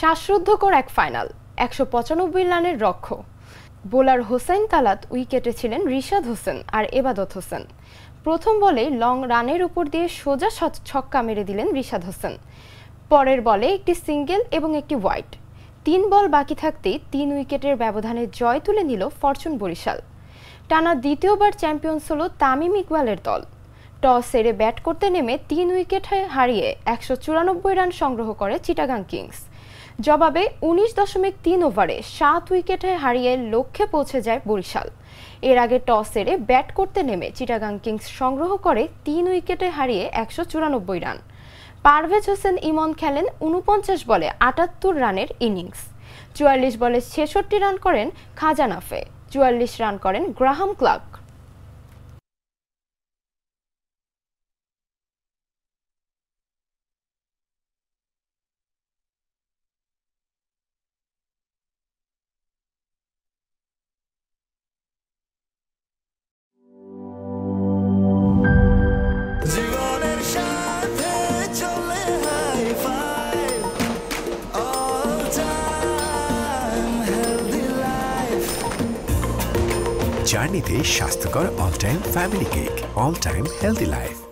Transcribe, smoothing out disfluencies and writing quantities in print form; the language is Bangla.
শ্বাসরুদ্ধকর এক ফাইনাল ১৯৫ রানের লক্ষ্য। বোলার হোসাইন তালাত উইকেটে ছিলেন রিশাদ হোসেন আর এবাদত হোসেন। প্রথম বলে লং রানের উপর দিয়ে সোজা ছক্কা মেরে দিলেন রিশাদ হোসেন। পরের বলে একটি সিঙ্গেল এবং একটি ওয়াইড। ৩ বল বাকি থাকতেই ৩ উইকেটের ব্যবধানে জয় তুলে নিল ফরচুন বরিশাল। টানা দ্বিতীয়বার চ্যাম্পিয়ন্স হল তামিম ইকবালের দল। টস হেরে ব্যাট করতে নেমে ৩ উইকেট হারিয়ে ১৯৪ রান সংগ্রহ করে চিটাগাং কিংস। জবাবে ১৯.৩ ওভারে ৭ উইকেটে হারিয়ে লক্ষ্যে পৌঁছে যায় বরিশাল। এর আগে টস হেরে ব্যাট করতে নেমে চিটাগাং কিংস সংগ্রহ করে ৩ উইকেটে হারিয়ে ১৯৪ রান। পারভেজ হোসেন ইমন খেলেন ৪৯ বলে ৭৮ রানের ইনিংস। ৪৪ বলে ৬৬ রান করেন খাজা নাফে, ৪৪ রান করেন গ্রাহাম ক্লার্ক। জার্নিতে স্বাস্থ্যকর all time family cake, all time healthy life.